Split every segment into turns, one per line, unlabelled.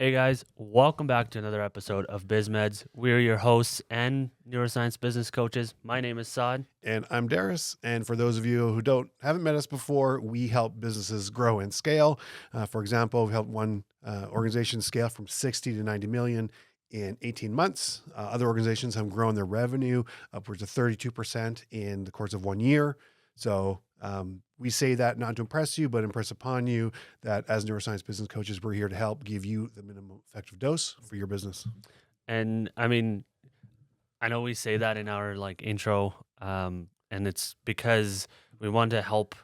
Hey guys, welcome back to another episode of Biz Meds. We're your hosts and neuroscience business coaches. My name is Saad.
And I'm Darris. And for those of you who haven't met us before, we help businesses grow and scale. For example, we helped one organization scale from 60 to 90 million in 18 months. Other organizations have grown their revenue upwards of 32% in the course of 1 year. So we say that not to impress you, but impress upon you that as neuroscience business coaches, we're here to help give you the minimum effective dose for your business.
And I mean, I know we say that in our intro, and it's because we want to help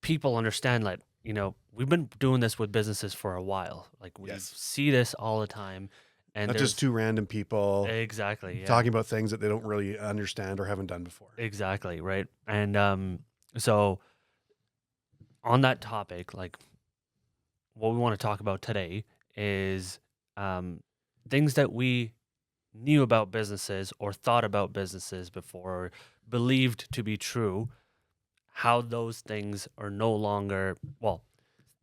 people understand that, we've been doing this with businesses for a while. Like we see this all the time. And
not just two random people
exactly
talking about things that they don't really understand or haven't done before.
Exactly, right? And so on that topic, like what we want to talk about today is things that we knew about businesses or thought about businesses before or believed to be true, how those things are no longer, well,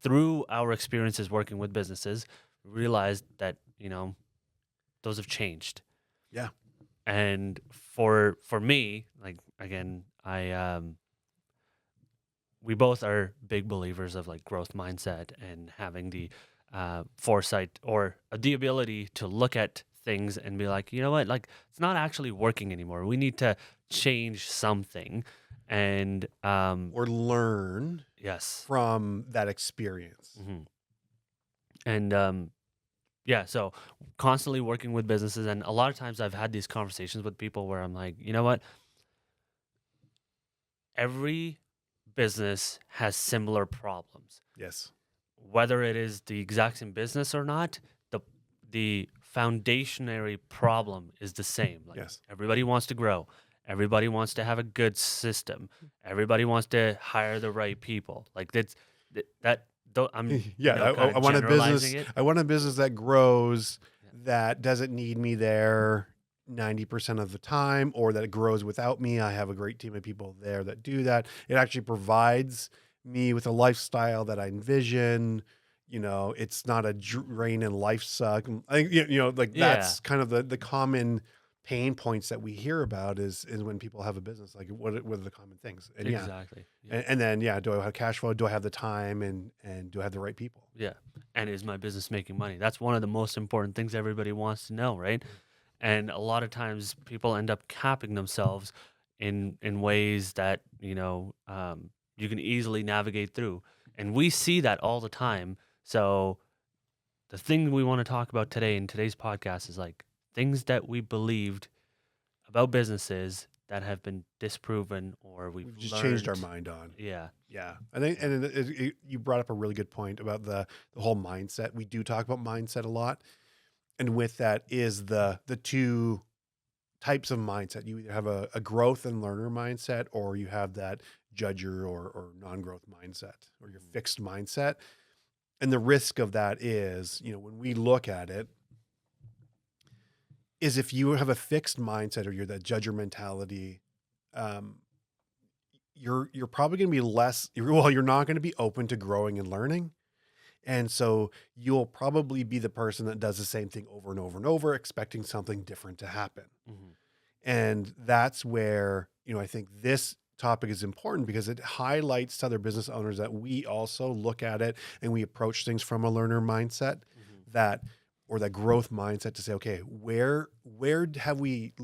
through our experiences working with businesses, we realized that, those have changed.
Yeah.
And for me, like, again, we both are big believers of like growth mindset and having the foresight or the ability to look at things and be like, you know what, like it's not actually working anymore. We need to change something and
or learn from that experience.
Mm-hmm. And so constantly working with businesses, and a lot of times I've had these conversations with people where I'm like, you know what, every business has similar problems.
Yes.
Whether it is the exact same business or not, the foundationary problem is the same. Like everybody wants to grow. Everybody wants to have a good system. Everybody wants to hire the right people. Like I'm
I want a business. I want a business that grows, that doesn't need me there 90% of the time, or that it grows without me. I have a great team of people there that do that. It actually provides me with a lifestyle that I envision. It's not a drain and life suck. I think, that's kind of the common pain points that we hear about is when people have a business. Like what are the common things? And
exactly.
And then, do I have cash flow? Do I have the time? And do I have the right people?
Yeah. And is my business making money? That's one of the most important things everybody wants to know, right? And a lot of times people end up capping themselves in ways that, you can easily navigate through. And we see that all the time. So the thing we want to talk about today in today's podcast is like things that we believed about businesses that have been disproven or we've
just changed our mind on.
Yeah.
Yeah. I think, and you brought up a really good point about the whole mindset. We do talk about mindset a lot. And with that is the two types of mindset. You either have a growth and learner mindset, or you have that judger or non-growth mindset, or your fixed mindset. And the risk of that is, when we look at it, is if you have a fixed mindset or you're that judger mentality, you're probably going to be you're not going to be open to growing and learning. And so you'll probably be the person that does the same thing over and over and over, expecting something different to happen.
Mm-hmm.
And that's where, I think this topic is important because it highlights to other business owners that we also look at it and we approach things from a learner mindset, that growth mindset, to say, okay, where have we,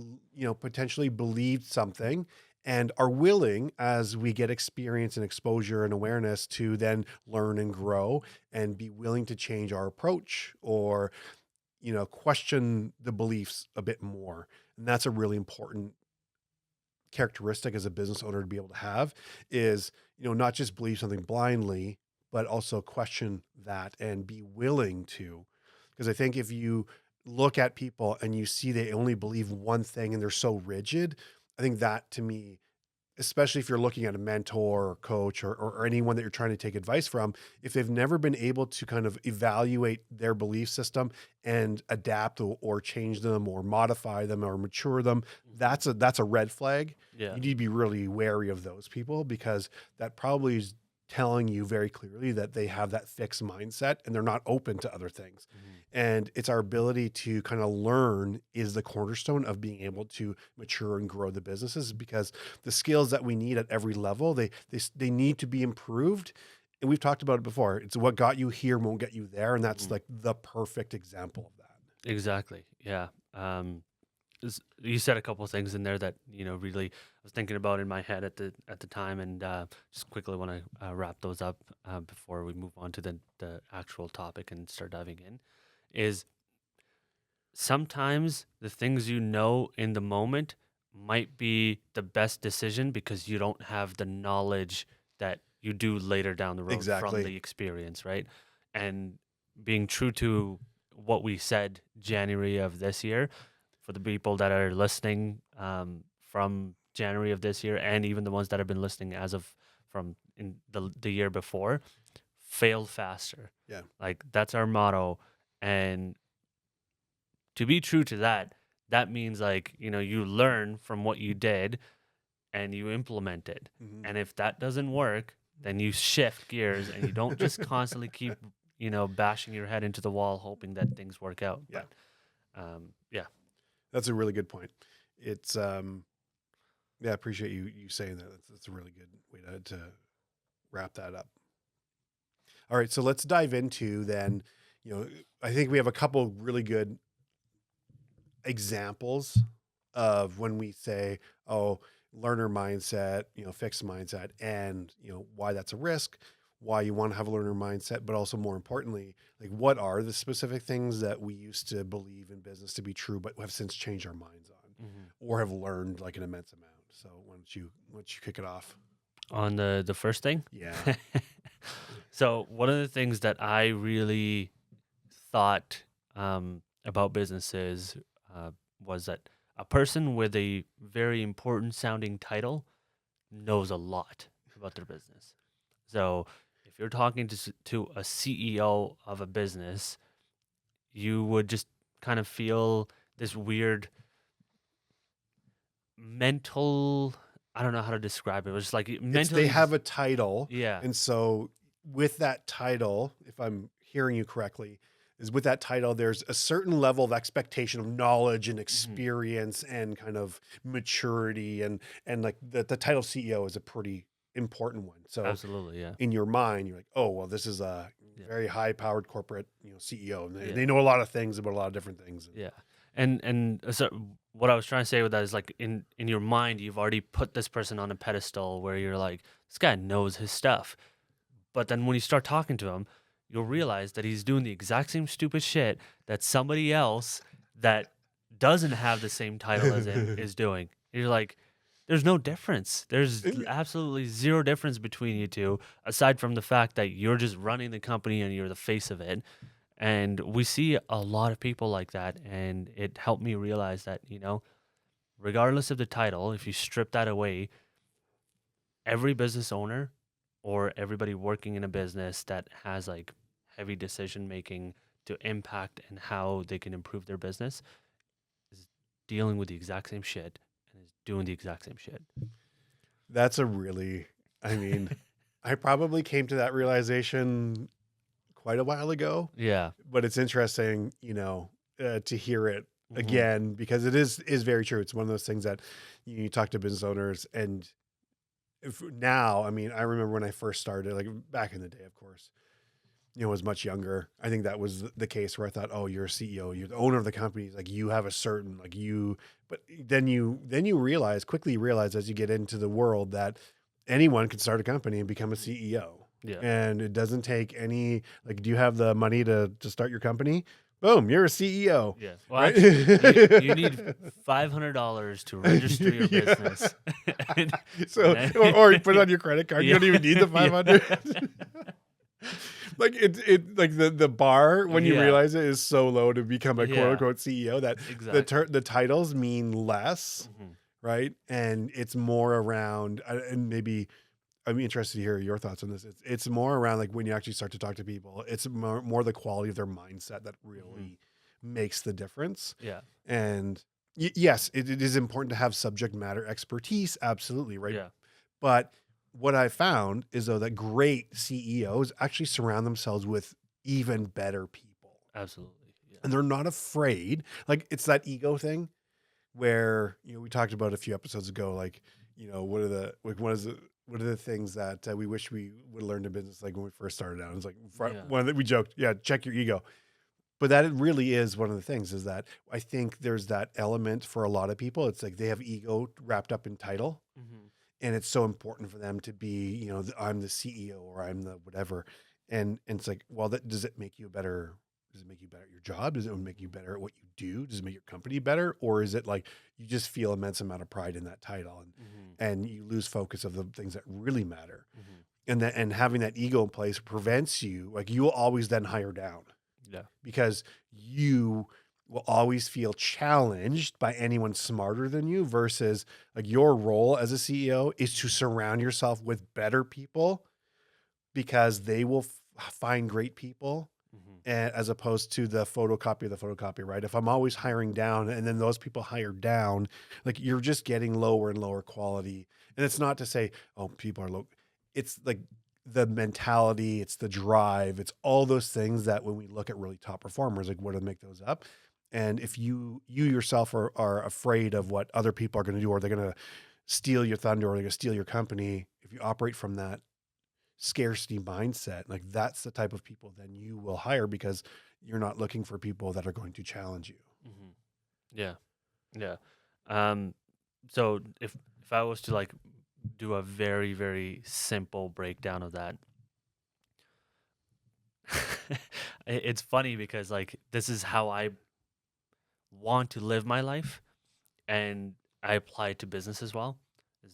potentially believed something and are willing, as we get experience and exposure and awareness, to then learn and grow and be willing to change our approach or, question the beliefs a bit more. And that's a really important characteristic as a business owner to be able to have, is, not just believe something blindly, but also question that and be willing to. Because I think if you look at people and you see they only believe one thing and they're so rigid, I think that, to me, especially if you're looking at a mentor or coach or anyone that you're trying to take advice from, if they've never been able to kind of evaluate their belief system and adapt or change them or modify them or mature them, that's a red flag.
Yeah.
You need to be really wary of those people, because that probably telling you very clearly that they have that fixed mindset and they're not open to other things. And it's our ability to kind of learn is the cornerstone of being able to mature and grow the businesses, because the skills that we need at every level, they need to be improved. And we've talked about it before. It's what got you here won't get you there. And that's like the perfect example of that.
Exactly. Yeah. You said a couple of things in there that really I was thinking about in my head at the time, and just quickly want to wrap those up before we move on to the actual topic and start diving in. Is sometimes the things in the moment might be the best decision because you don't have the knowledge that you do later down the road from
Exactly.
the experience, right? And being true to what we said January of this year, for the people that are listening from January of this year, and even the ones that have been listening as of from in the year before, fail faster.
Yeah.
Like that's our motto. And to be true to that, that means like, you learn from what you did and you implement it. And if that doesn't work, then you shift gears and you don't just constantly keep, bashing your head into the wall, hoping that things work out.
Yeah.
But, yeah.
That's a really good point. It's, I appreciate you saying that. That's a really good way to wrap that up. All right. So let's dive into then, I think we have a couple really good examples of when we say, oh, learner mindset, fixed mindset, and, why that's a risk, why you want to have a learner mindset, but also more importantly, like what are the specific things that we used to believe in business to be true, but have since changed our minds on or have learned like an immense amount. So why don't you kick it off?
On the first thing?
Yeah.
So one of the things that I really thought about businesses was that a person with a very important sounding title knows a lot about their business. So if you're talking to a CEO of a business, you would just kind of feel this weird mental, I don't know how to describe it. It was just like mentally
They have a title.
Yeah.
And so with that title, if I'm hearing you correctly, is with that title, there's a certain level of expectation of knowledge and experience and kind of maturity. And like the title CEO is a pretty important one. So
Absolutely, yeah.
in your mind, you're like, oh, well, this is a very high powered corporate, CEO. And they know a lot of things about a lot of different things.
Yeah. And so what I was trying to say with that is like in your mind, you've already put this person on a pedestal where you're like, this guy knows his stuff. But then when you start talking to him, you'll realize that he's doing the exact same stupid shit that somebody else that doesn't have the same title as him is doing. You're like, there's no difference. There's absolutely zero difference between you two, aside from the fact that you're just running the company and you're the face of it. And we see a lot of people like that. And it helped me realize that, regardless of the title, if you strip that away, every business owner or everybody working in a business that has like heavy decision making to impact and how they can improve their business is dealing with the exact same shit and is doing the exact same shit.
That's I probably came to that realization quite a while ago.
Yeah.
But it's interesting, to hear it again, because it is very true. It's one of those things that you talk to business owners and now, I remember when I first started, like back in the day, of course, I was much younger. I think that was the case where I thought, oh, you're a CEO, you're the owner of the company. Like you have a certain, but then you quickly realize as you get into the world that anyone can start a company and become a CEO.
Yeah.
And it doesn't take any, like, do you have the money to start your company? Boom, you're a CEO.
Yeah. Well, right? Actually, you need $500 to register your business.
So, or you put it on your credit card. You don't even need the 500. Like like the bar when you realize it is so low to become a quote unquote CEO that the titles mean less, right? And it's more around, and maybe I'm interested to hear your thoughts on this. It's more around like when you actually start to talk to people, it's more the quality of their mindset that really makes the difference.
Yeah.
And yes, it is important to have subject matter expertise. Absolutely. Right.
Yeah.
But what I found is though that great CEOs actually surround themselves with even better people.
Absolutely. Yeah.
And they're not afraid. Like it's that ego thing where, we talked about a few episodes ago, like, what are the, like, what are the things that we wish we would have learned in business, like when we first started out? It's like
Yeah.
one that we joked, yeah, check your ego. But that it really is one of the things is that I think there's that element for a lot of people. It's like they have ego wrapped up in title.
Mm-hmm.
And it's so important for them to be, I'm the CEO or I'm the whatever. And it's like, well, does it make you better? Does it make you better at your job? Does it make you better at what you do? Does it make your company better? Or is it like you just feel immense amount of pride in that title and you lose focus of the things that really matter?
Mm-hmm.
And having that ego in place prevents you, like you will always then hire down.
Yeah.
Because you will always feel challenged by anyone smarter than you versus like your role as a CEO is to surround yourself with better people because they will find great people as opposed to the photocopy of the photocopy, right? If I'm always hiring down and then those people hire down, like you're just getting lower and lower quality. And it's not to say, oh, people are low. It's like the mentality, it's the drive, it's all those things that when we look at really top performers, like what to make those up. And if you yourself are afraid of what other people are going to do, or they're going to steal your thunder, or they're going to steal your company, if you operate from that scarcity mindset, like that's the type of people then you will hire because you're not looking for people that are going to challenge you.
Mm-hmm. Yeah. Yeah. So if I was to like do a very, very simple breakdown of that, it's funny because like this is how I want to live my life, and I apply it to business as well. Is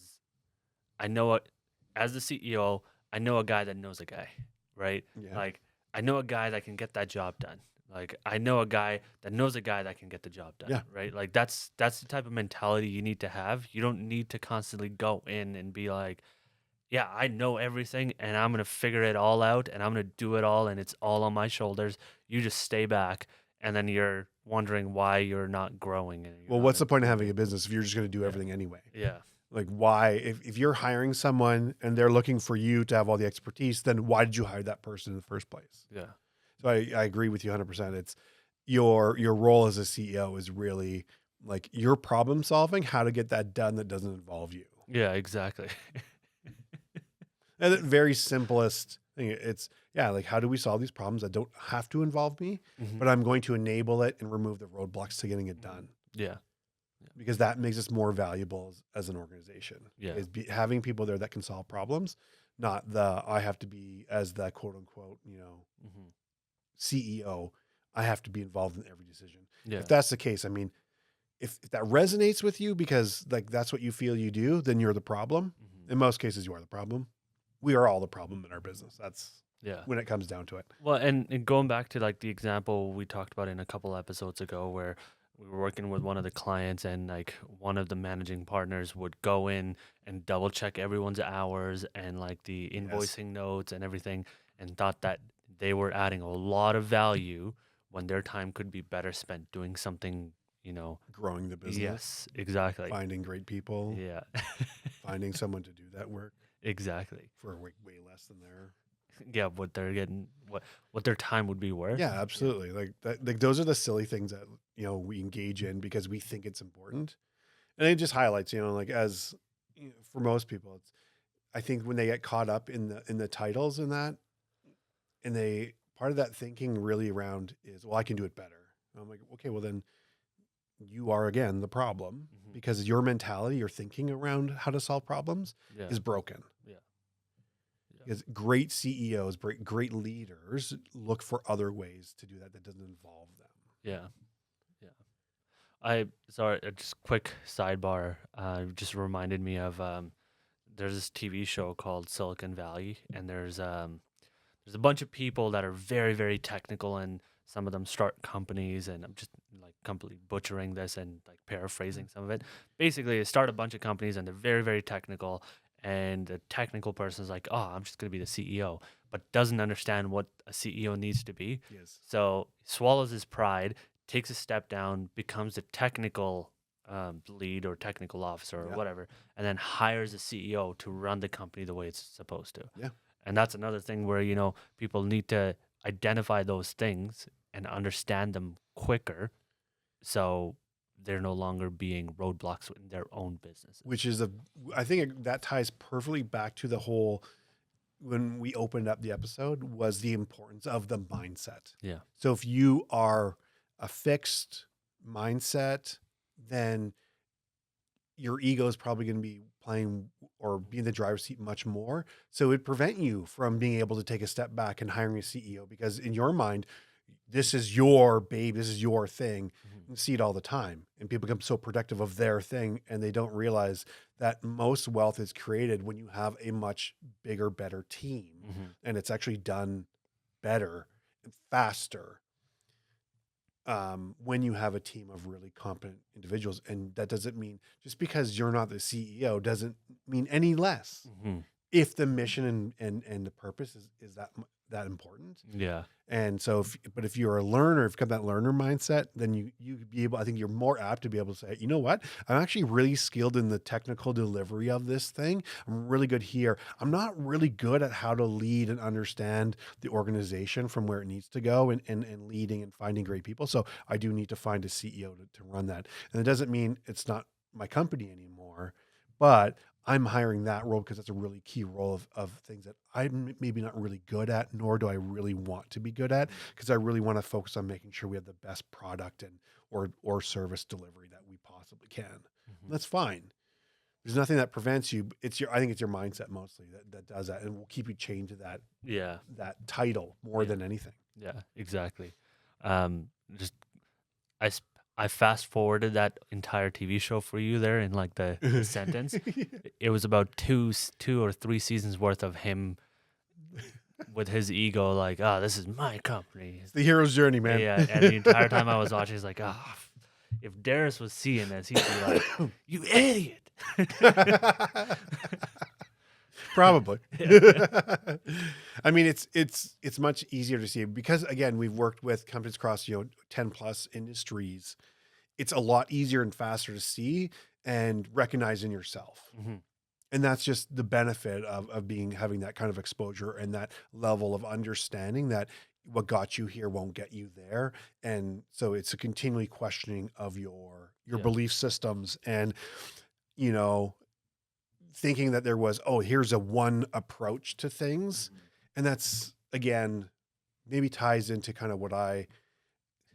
I know what as the CEO, I know a guy that knows a guy, right?
Yeah.
Like I know a guy that can get that job done. Like I know a guy that knows a guy that can get the job done,
Yeah.
right? Like that's the type of mentality you need to have. You don't need to constantly go in and be like, yeah, I know everything and I'm going to figure it all out and I'm going to do it all and it's all on my shoulders. You just stay back and then you're wondering why you're not growing and you're
Well,
not
what's the point of having
improving.
a business if you're just going to do
Yeah.
everything anyway?
Yeah.
Like why, if you're hiring someone and they're looking for you to have all the expertise, then why did you hire that person in the first place?
Yeah.
So I agree with you 100%. It's your role as a CEO is really like your problem solving, how to get that done that doesn't involve you.
Yeah, exactly.
And the very simplest thing, it's like how do we solve these problems that don't have to involve me,
Mhm.
but I'm going to enable it and remove the roadblocks to getting it done.
Yeah.
Because that makes us more valuable as an organization.
Yeah.
Is having people there that can solve problems, not the I have to be as the quote unquote,
Mhm.
CEO. I have to be involved in every decision.
Yeah.
If that's the case, I mean, if that resonates with you because like that's what you feel you do, then you're the problem.
Mhm.
In most cases, you are the problem. We are all the problem in our business. That's
Yeah.
when it comes down to it.
Well, and going back to like the example we talked about in a couple episodes ago where we were working with one of the clients and like one of the managing partners would go in and double check everyone's hours and like the
Yes.
invoicing notes and everything and thought that they were adding a lot of value when their time could be better spent doing something,
Growing the business.
Yes, exactly.
Finding great people.
Yeah.
Finding someone to do that work
Exactly.
for way less than their.
Yeah, what they're getting, what their time would be worth.
Yeah, absolutely. Like that, like those are the silly things that we engage in because we think it's important, and it just highlights like as for most people, it's I think when they get caught up in the titles and that, and they part of that thinking really around is well I can do it better. And I'm like okay, well then you are again the problem
Mhm.
because your mentality, your thinking around how to solve problems
Yeah.
is broken.
Yeah.
Because great CEOs, great leaders look for other ways to do that doesn't involve them.
Yeah. Yeah. Sorry, just quick sidebar. Just reminded me of there's this TV show called Silicon Valley, and there's a bunch of people that are very, very technical, and some of them start companies, and I'm just like completely butchering this and like paraphrasing some of it. Basically, they start a bunch of companies, and they're very, very technical, and the technical person is like, "Oh, I'm just gonna be the CEO," but doesn't understand what a CEO needs to be.
Yes.
So swallows his pride, takes a step down, becomes a technical lead or technical officer or
Yeah.
whatever, and then hires a CEO to run the company the way it's supposed to.
Yeah.
And that's another thing where, people need to identify those things and understand them quicker, so they're no longer being roadblocks in their own businesses.
Which is I think that ties perfectly back to the whole, when we opened up the episode, was the importance of the mindset.
Yeah.
So if you are a fixed mindset, then your ego is probably going to be playing or be in the driver's seat much more. So it would prevent you from being able to take a step back and hiring a CEO, because in your mind, this is your babe, this is your thing.
Mhm.
You see it all the time. And people become so protective of their thing, and they don't realize that most wealth is created when you have a much bigger, better team.
Mhm.
And it's actually done better and faster when you have a team of really competent individuals. And that doesn't mean, just because you're not the CEO doesn't mean any less,
Mhm.
if the mission and the purpose is that important.
Yeah.
And so if you're a learner, if you've got that learner mindset, then you be able, I think you're more apt to be able to say, you know what, I'm actually really skilled in the technical delivery of this thing. I'm really good here. I'm not really good at how to lead and understand the organization from where it needs to go, and leading and finding great people. So I do need to find a CEO to run that. And it doesn't mean it's not my company anymore, but I'm hiring that role because that's a really key role of things that I'm maybe not really good at, nor do I really want to be good at, because I really want to focus on making sure we have the best product or service delivery that we possibly can.
Mhm.
That's fine. There's nothing that prevents you. I think it's your mindset mostly that does that, and will keep you chained to
Yeah.
that title more
Yeah.
than anything.
Yeah, exactly. Just I sp- I fast forwarded that entire TV show for you there in like the sentence. It was about two or three seasons worth of him with his ego, like, this is my company.
It's the hero's journey, man.
Yeah, and the entire time I was watching, he's like, if Darris was seeing this, he'd be like, you idiot.
Probably. I mean, it's much easier to see, because again, we've worked with companies across 10 plus industries. It's a lot easier and faster to see and recognize in yourself.
Mhm.
And that's just the benefit of having that kind of exposure and that level of understanding that what got you here won't get you there. And so it's a continually questioning of your
Yeah.
belief systems, and, thinking that there was, here's a one approach to things.
Mhm.
And that's, again, maybe ties into kind of what I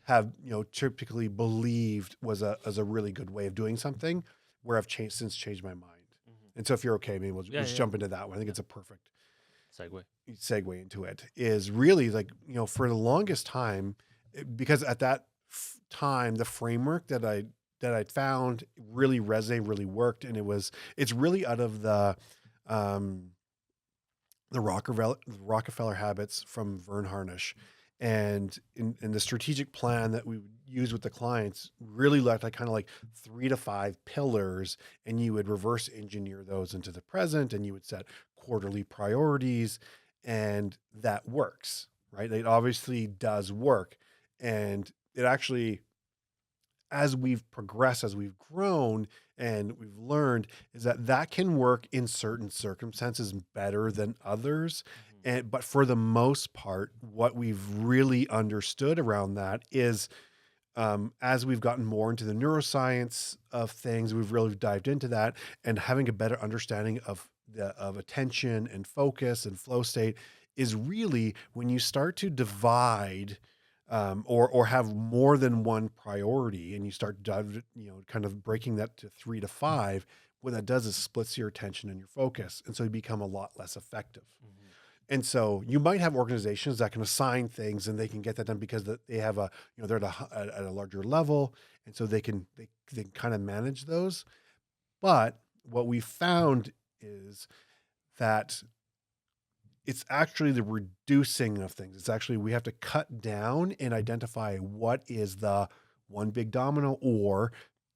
have, typically believed was a really good way of doing something, where I've since changed my mind.
Mhm.
And so if you're okay, maybe we'll
Yeah,
just
yeah.
jump into that one. I think it's a perfect
Segue.
segue into it. Is really like, for the longest time, because at that time, the framework that I'd found really resonated, really worked. And it's really out of the Rockefeller habits from Vern Harnish. And in the strategic plan that we would use with the clients, really looked like kind of like 3 to 5 pillars, and you would reverse engineer those into the present, and you would set quarterly priorities, and that works, right? It obviously does work. And it actually, as we've progressed, as we've grown and we've learned, is that can work in certain circumstances better than others. But for the most part, what we've really understood around that is, as we've gotten more into the neuroscience of things, we've really dived into that, and having a better understanding of attention and focus and flow state is really when you start to divide, or have more than one priority, and you start kind of breaking that to 3 to 5. What that does is splits your attention and your focus, and so you become a lot less effective.
Mhm.
And so you might have organizations that can assign things, and they can get that done because they have they're at a larger level. And so they can kind of manage those. But what we found is that it's actually the reducing of things. It's actually, we have to cut down and identify what is the one big domino, or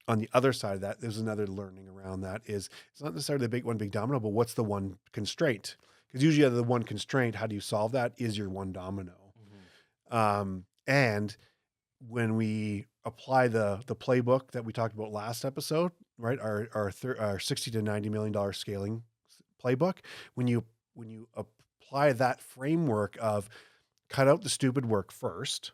on the other side of that, there's another learning around that, is it's not necessarily the one big domino, but what's the one constraint? Because usually the one constraint, how do you solve that, is your one domino.
Mhm.
And when we apply the playbook that we talked about last episode, right? Our $60 to $90 million scaling playbook. When you apply that framework of cut out the stupid work first,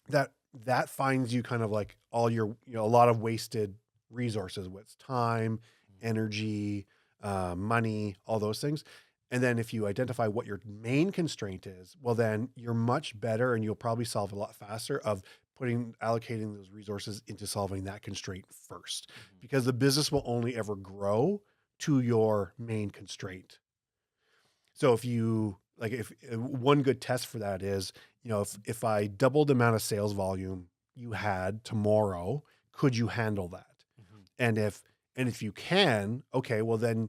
that finds you kind of like all your, a lot of wasted resources, with time, energy, money, all those things. And then if you identify what your main constraint is, well, then you're much better, and you'll probably solve a lot faster of allocating those resources into solving that constraint first, because the business will only ever grow to your main constraint. So if one good test for that is, if I doubled the amount of sales volume you had tomorrow, could you handle that? And if you can, okay, well then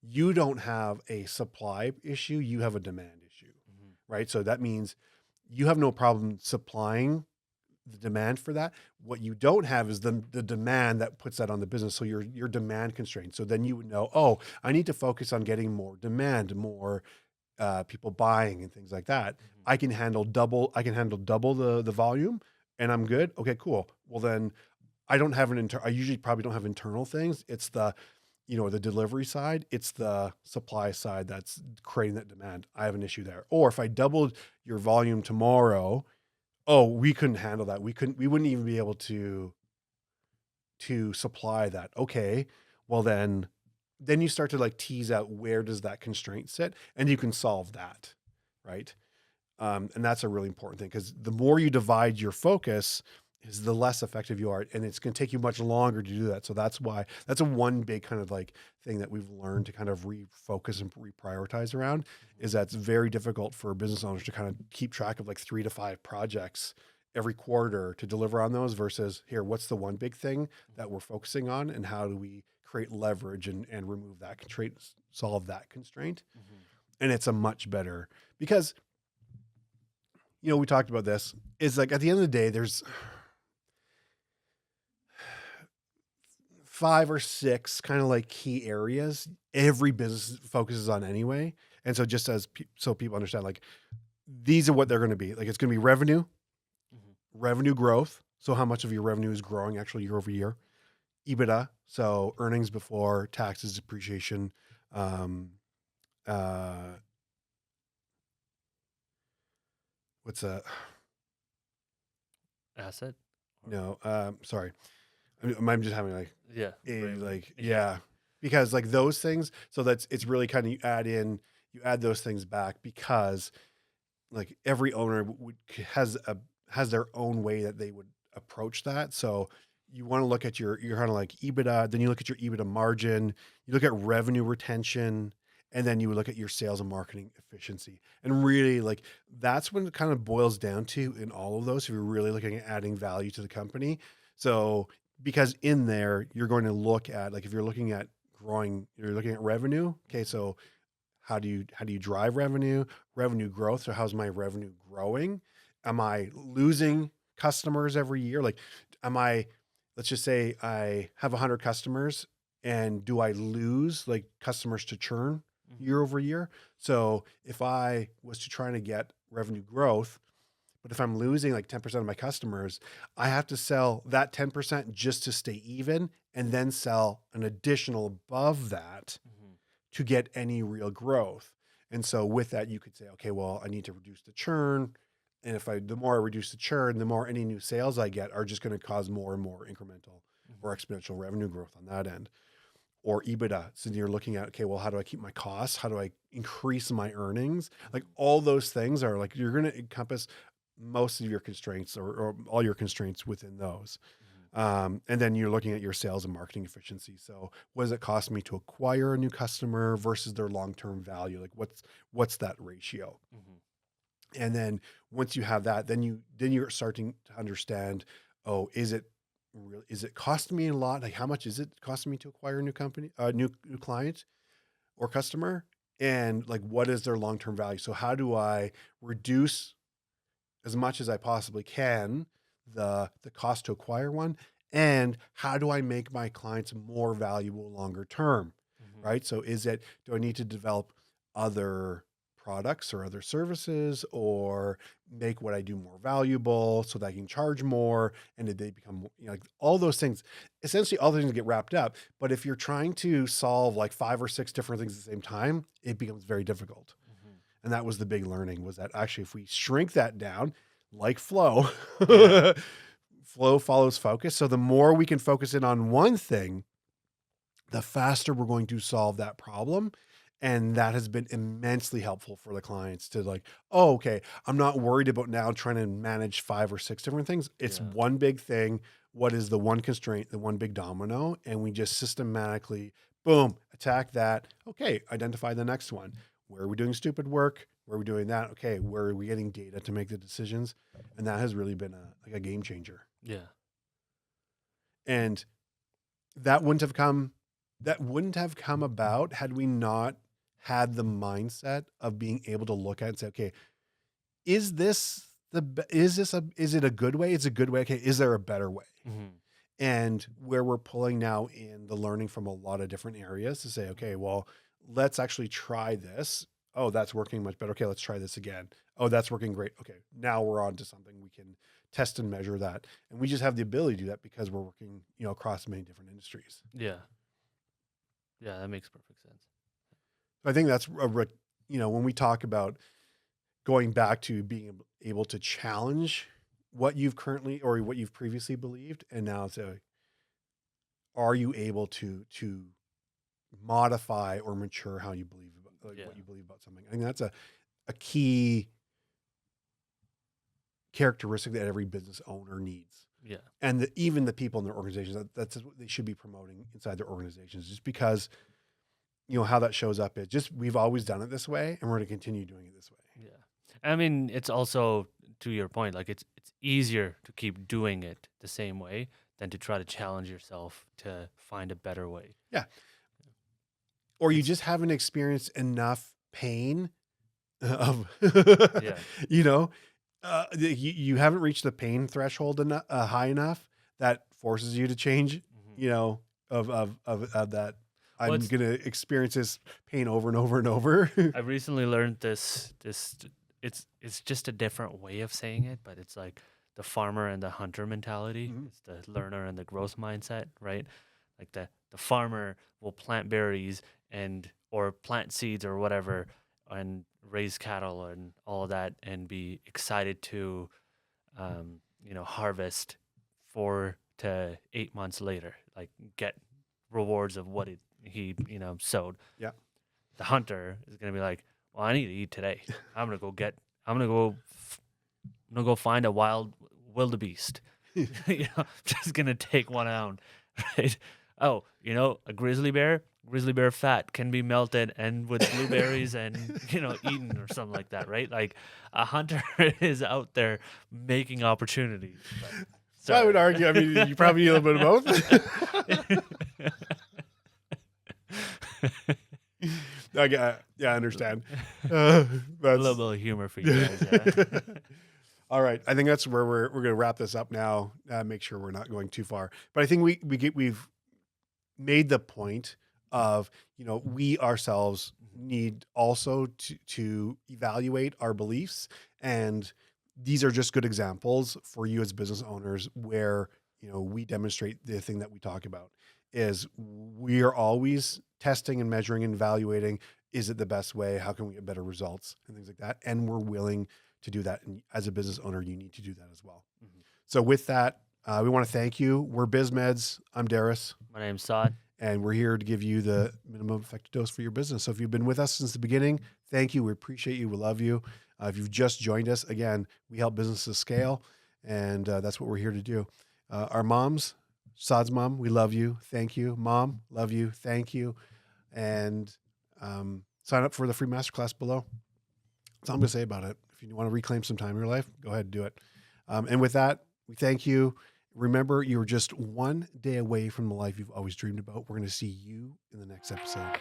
you don't have a supply issue, you have a demand issue, right? So that means you have no problem supplying the demand for that. What you don't have is the demand that puts that on the business. So you're demand constrained. So then you would know, oh, I need to focus on getting more demand, more people buying and things like that. I can handle double the volume, and I'm good. Okay, cool. Well, then I don't have I usually probably don't have internal things. It's the delivery side. It's the supply side that's creating that demand. I have an issue there. Or if I doubled your volume tomorrow, oh, we couldn't handle that. We wouldn't even be able to supply that. Okay. Well, then you start to like tease out, where does that constraint sit, and you can solve that. Right. And that's a really important thing, because the more you divide your focus is the less effective you are. And it's going to take you much longer to do that. So that's a one big kind of like thing that we've learned to kind of refocus and reprioritize around, is that it's very difficult for business owners to kind of keep track of like 3 to 5 projects every quarter to deliver on those, versus here, what's the one big thing that we're focusing on, and how do we create leverage and remove that constraint, solve that constraint. And it's a much better, because, we talked about this, is like at the end of the day, there's 5 or 6 kind of like key areas every business focuses on anyway. And so just so people understand, like, these are what they're going to be. Like, it's going to be revenue, revenue growth. So how much of your revenue is growing actually year over year? EBITDA, so earnings before taxes, depreciation, what's that?
Asset?
No, sorry. I'm just having like,
Yeah.
yeah, because like those things, so it's really kind of, you add those things back, because like every owner has their own way that they would approach that. So you want to look at your kind of like EBITDA, then you look at your EBITDA margin, you look at revenue retention, and then you would look at your sales and marketing efficiency. And really, like, that's when it kind of boils down to in all of those, if you're really looking at adding value to the company. So because in there, you're going to look at, like, if you're looking at growing, you're looking at revenue. Okay. So how do you drive revenue growth? So how's my revenue growing? Am I losing customers every year? Like, let's just say I have 100 customers, and do I lose like customers to churn year over year? So if I was to try to get revenue growth, but if I'm losing like 10% of my customers, I have to sell that 10% just to stay even, and then sell an additional above that to get any real growth. And so with that, you could say, okay, well, I need to reduce the churn. And the more I reduce the churn, the more any new sales I get are just going to cause more and more incremental or exponential revenue growth on that end. Or EBITDA. So you're looking at, okay, well, how do I keep my costs? How do I increase my earnings? Like, all those things are like, you're going to encompass most of your constraints, or all your constraints within those. And then you're looking at your sales and marketing efficiency. So what does it cost me to acquire a new customer versus their long-term value? Like, what's that ratio? And then once you have that, then you're starting to understand, oh, is it costing me a lot? Like, how much is it costing me to acquire a new company, new client or customer? And like, what is their long-term value? So how do I reduce as much as I possibly can the cost to acquire one? And how do I make my clients more valuable longer term? Right? So do I need to develop other products or other services, or make what I do more valuable so that I can charge more? And did they become, like all those things, essentially all those things get wrapped up. But if you're trying to solve like 5 or 6 different things at the same time, it becomes very difficult.
Mhm.
And that was the big learning, was that actually, if we shrink that down, like flow,
Yeah.
flow follows focus. So the more we can focus in on one thing, the faster we're going to solve that problem. And that has been immensely helpful for the clients to like, oh, okay, I'm not worried about now trying to manage 5 or 6 different things. It's
Yeah.
one big thing. What is the one constraint, the one big domino? And we just systematically, boom, attack that. Okay, identify the next one. Where are we doing stupid work? Where are we doing that? Okay, where are we getting data to make the decisions? And that has really been a game changer.
Yeah.
And that wouldn't have come about had we not had the mindset of being able to look at it and say, okay, is it a good way? It's a good way. Okay, is there a better way?
Mhm.
And where we're pulling now in the learning from a lot of different areas to say, okay, well, let's actually try this. Oh, that's working much better. Okay, let's try this again. Oh, that's working great. Okay, now we're on to something we can test and measure that. And we just have the ability to do that because we're working, across many different industries.
Yeah. Yeah, that makes perfect sense.
So I think that's when we talk about going back to being able to challenge what you've currently or what you've previously believed, and now say, are you able to modify or mature how you believe about
Yeah.
what you believe about something? I think that's a key characteristic that every business owner needs.
Yeah.
And even the people in their organizations, that's what they should be promoting inside their organizations, just because, how that shows up is just, we've always done it this way and we're going to continue doing it this way.
Yeah. I mean, it's also, to your point, like it's easier to keep doing it the same way than to try to challenge yourself to find a better way.
Yeah. Or you just haven't experienced enough pain of,
Yeah.
you haven't reached the pain threshold high enough that forces you to change,
Mhm.
of that. I'm
Well,
going to experience this pain over and over and over.
I recently learned this it's just a different way of saying it, but it's like the farmer and the hunter mentality.
Mhm.
It's the learner and the growth mindset, right? Like the farmer will plant berries and or plant seeds or whatever and raise cattle and all of that and be excited to harvest 4 to 8 months later, like get rewards of what he sowed.
Yeah.
The hunter is gonna be like, well, I need to eat today. I'm gonna go find a wild wildebeest. Just gonna take one out, right? Oh, a grizzly bear fat can be melted and with blueberries and eaten or something like that, right? Like a hunter is out there making opportunities. But,
So I would argue, I mean, you probably need a little bit of both. I understand.
A little bit of humor for you guys. Yeah.
All right. I think that's where we're going to wrap this up now. Make sure we're not going too far. But I think we've made the point of, we ourselves need also to evaluate our beliefs. And these are just good examples for you as business owners where, we demonstrate the thing that we talk about is we are always testing and measuring and evaluating. Is it the best way? How can we get better results and things like that? And we're willing to do that. And as a business owner, you need to do that as well.
Mhm.
So with that, we want to thank you. We're Biz Meds. I'm Darris.
My name's Saad.
And we're here to give you the minimum effective dose for your business. So if you've been with us since the beginning, thank you. We appreciate you. We love you. If you've just joined us, again, we help businesses scale. And that's what we're here to do. Our moms, Saad's mom, we love you. Thank you. Mom, love you. Thank you. And sign up for the free masterclass below. That's all I'm going to say about it. If you want to reclaim some time in your life, go ahead and do it. And with that, we thank you. Remember, you're just one day away from the life you've always dreamed about. We're going to see you in the next episode.